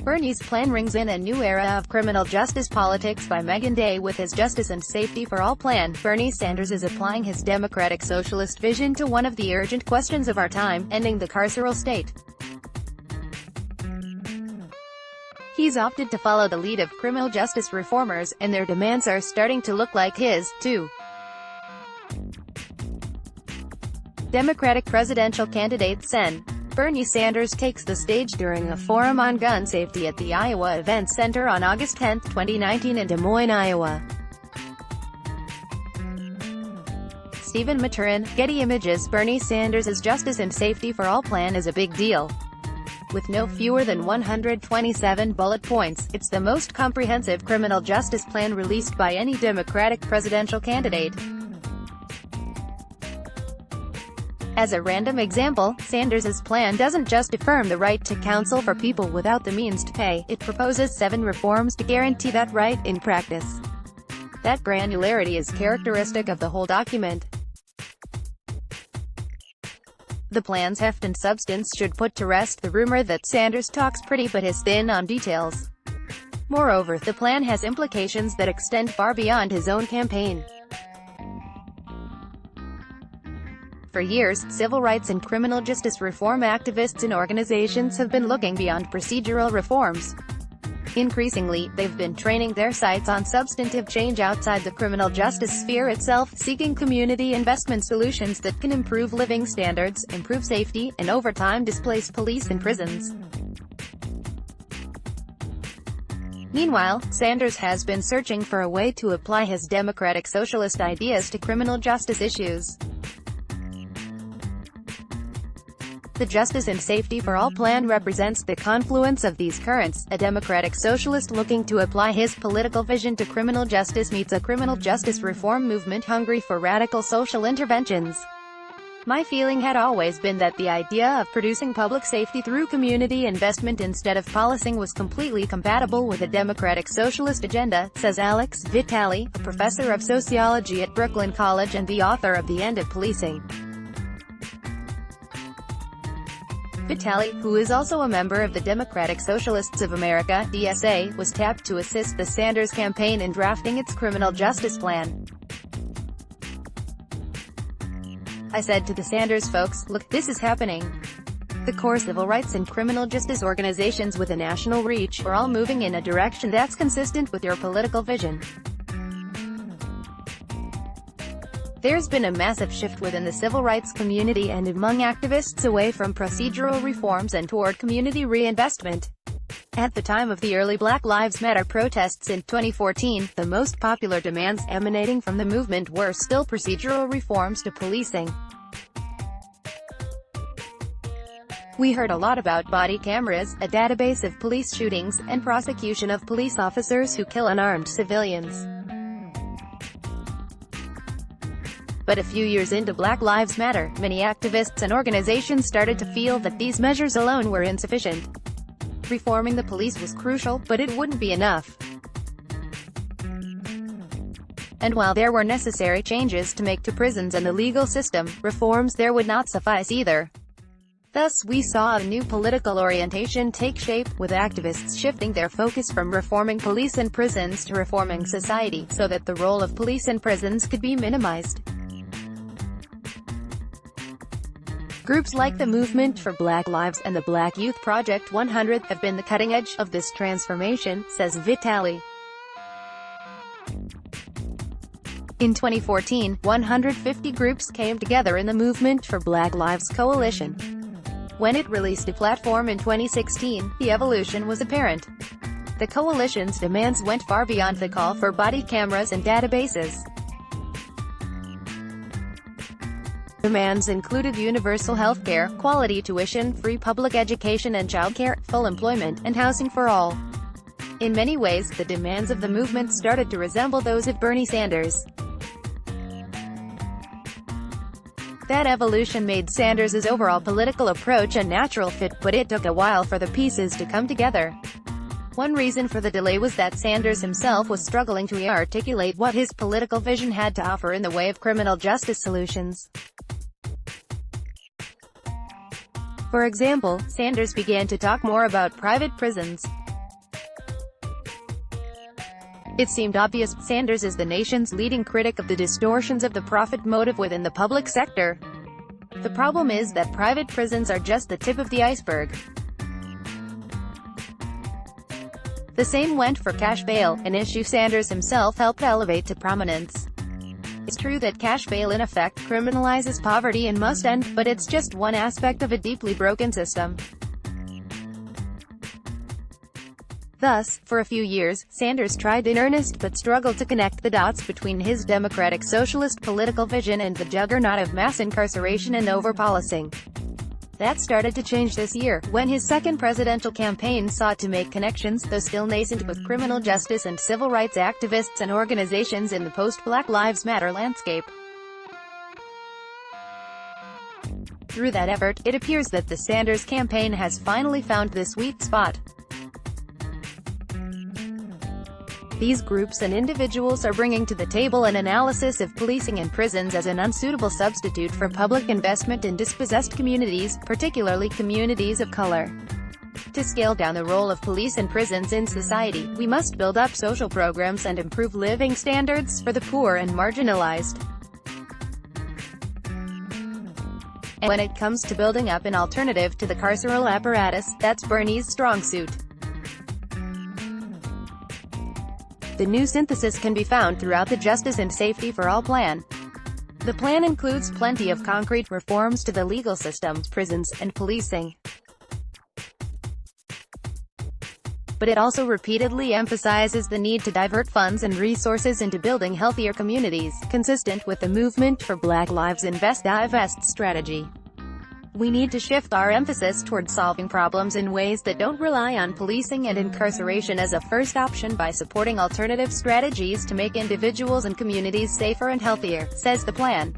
Bernie's plan rings in a new era of criminal justice politics by Meagan Day with his Justice and Safety for All plan. Bernie Sanders is applying his democratic socialist vision to one of the urgent questions of our time, ending the carceral state. He's opted to follow the lead of criminal justice reformers, and their demands are starting to look like his, too. Democratic presidential candidate Sen. Bernie Sanders takes the stage during a forum on gun safety at the Iowa Events Center on August 10, 2019 in Des Moines, Iowa. Stephen Maturin, Getty Images. Bernie Sanders' Justice and Safety for All plan is a big deal. With no fewer than 127 bullet points, it's the most comprehensive criminal justice plan released by any Democratic presidential candidate. As a random example, Sanders' plan doesn't just affirm the right to counsel for people without the means to pay, it proposes 7 reforms to guarantee that right in practice. That granularity is characteristic of the whole document. The plan's heft and substance should put to rest the rumor that Sanders talks pretty but is thin on details. Moreover, the plan has implications that extend far beyond his own campaign. For years, civil rights and criminal justice reform activists and organizations have been looking beyond procedural reforms. Increasingly, they've been training their sights on substantive change outside the criminal justice sphere itself, seeking community investment solutions that can improve living standards, improve safety, and over time displace police and prisons. Meanwhile, Sanders has been searching for a way to apply his democratic socialist ideas to criminal justice issues. The Justice and Safety for All plan represents the confluence of these currents. A democratic socialist looking to apply his political vision to criminal justice meets a criminal justice reform movement hungry for radical social interventions. My feeling had always been that the idea of producing public safety through community investment instead of policing was completely compatible with a democratic socialist agenda, says Alex Vitale, a professor of sociology at Brooklyn College and the author of The End of Policing. Vitale, who is also a member of the Democratic Socialists of America (DSA), was tapped to assist the Sanders campaign in drafting its criminal justice plan. I said to the Sanders folks, look, this is happening. The core civil rights and criminal justice organizations with a national reach are all moving in a direction that's consistent with your political vision. There's been a massive shift within the civil rights community and among activists away from procedural reforms and toward community reinvestment. At the time of the early Black Lives Matter protests in 2014, the most popular demands emanating from the movement were still procedural reforms to policing. We heard a lot about body cameras, a database of police shootings, and prosecution of police officers who kill unarmed civilians. But a few years into Black Lives Matter, many activists and organizations started to feel that these measures alone were insufficient. Reforming the police was crucial, but it wouldn't be enough. And while there were necessary changes to make to prisons and the legal system, reforms there would not suffice either. Thus, we saw a new political orientation take shape, with activists shifting their focus from reforming police and prisons to reforming society, so that the role of police and prisons could be minimized. Groups like the Movement for Black Lives and the Black Youth Project 100 have been the cutting edge of this transformation, says Vitale. In 2014, 150 groups came together in the Movement for Black Lives Coalition. When it released a platform in 2016, the evolution was apparent. The coalition's demands went far beyond the call for body cameras and databases. Demands included universal health care, quality tuition, free public education and childcare, full employment, and housing for all. In many ways, the demands of the movement started to resemble those of Bernie Sanders. That evolution made Sanders' overall political approach a natural fit, but it took a while for the pieces to come together. One reason for the delay was that Sanders himself was struggling to articulate what his political vision had to offer in the way of criminal justice solutions. For example, Sanders began to talk more about private prisons. It seemed obvious. Sanders is the nation's leading critic of the distortions of the profit motive within the public sector. The problem is that private prisons are just the tip of the iceberg. The same went for cash bail, an issue Sanders himself helped elevate to prominence. It's true that cash bail in effect criminalizes poverty and must end, but it's just one aspect of a deeply broken system. Thus, for a few years, Sanders tried in earnest but struggled to connect the dots between his democratic socialist political vision and the juggernaut of mass incarceration and overpolicing. That started to change this year, when his second presidential campaign sought to make connections, though still nascent, with criminal justice and civil rights activists and organizations in the post-Black Lives Matter landscape. Through that effort, it appears that the Sanders campaign has finally found the sweet spot. These groups and individuals are bringing to the table an analysis of policing and prisons as an unsuitable substitute for public investment in dispossessed communities, particularly communities of color. To scale down the role of police and prisons in society, we must build up social programs and improve living standards for the poor and marginalized. And when it comes to building up an alternative to the carceral apparatus, that's Bernie's strong suit. The new synthesis can be found throughout the Justice and Safety for All plan. The plan includes plenty of concrete reforms to the legal system, prisons, and policing. But it also repeatedly emphasizes the need to divert funds and resources into building healthier communities, consistent with the Movement for Black Lives Invest Divest strategy. We need to shift our emphasis towards solving problems in ways that don't rely on policing and incarceration as a first option by supporting alternative strategies to make individuals and communities safer and healthier, says the plan.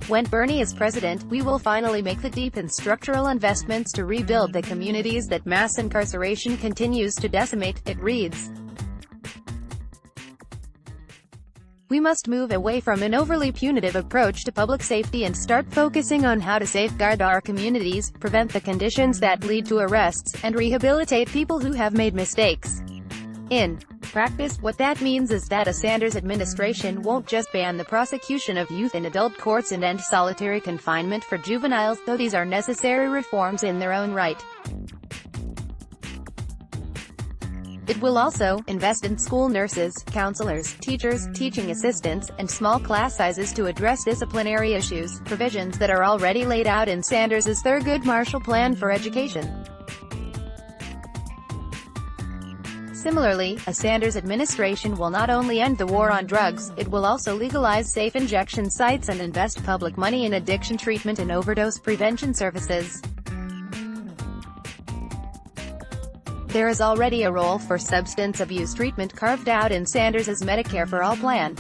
When Bernie is president, we will finally make the deep and structural investments to rebuild the communities that mass incarceration continues to decimate, it reads. We must move away from an overly punitive approach to public safety and start focusing on how to safeguard our communities, prevent the conditions that lead to arrests, and rehabilitate people who have made mistakes. In practice, what that means is that a Sanders administration won't just ban the prosecution of youth in adult courts and end solitary confinement for juveniles, though these are necessary reforms in their own right. It will also invest in school nurses, counselors, teachers, teaching assistants, and small class sizes to address disciplinary issues, provisions that are already laid out in Sanders's Thurgood Marshall Plan for Education. Similarly, a Sanders administration will not only end the war on drugs, it will also legalize safe injection sites and invest public money in addiction treatment and overdose prevention services. There is already a role for substance abuse treatment carved out in Sanders's Medicare for All plan.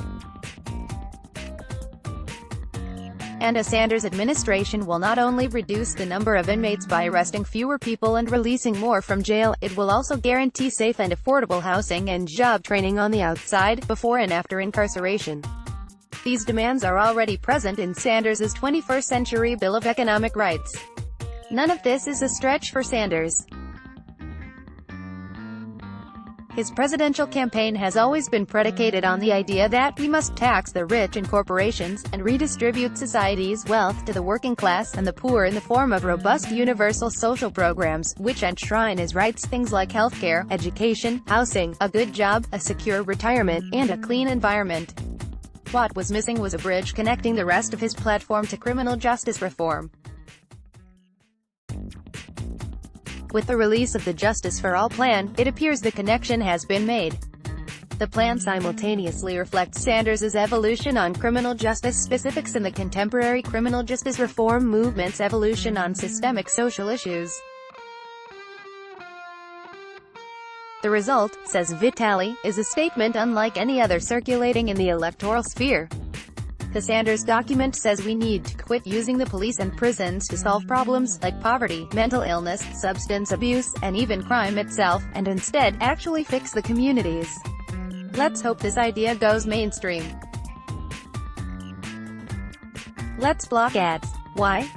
And a Sanders administration will not only reduce the number of inmates by arresting fewer people and releasing more from jail, it will also guarantee safe and affordable housing and job training on the outside, before and after incarceration. These demands are already present in Sanders's 21st Century Bill of Economic Rights. None of this is a stretch for Sanders. His presidential campaign has always been predicated on the idea that we must tax the rich and corporations, and redistribute society's wealth to the working class and the poor in the form of robust universal social programs, which enshrine his rights, things like healthcare, education, housing, a good job, a secure retirement, and a clean environment. What was missing was a bridge connecting the rest of his platform to criminal justice reform. With the release of the Justice for All plan, it appears the connection has been made. The plan simultaneously reflects Sanders's evolution on criminal justice specifics and the contemporary criminal justice reform movement's evolution on systemic social issues. The result, says Vitali, is a statement unlike any other circulating in the electoral sphere. The Sanders document says we need to quit using the police and prisons to solve problems like poverty, mental illness, substance abuse, and even crime itself, and instead, actually fix the communities. Let's hope this idea goes mainstream. Let's block ads. Why?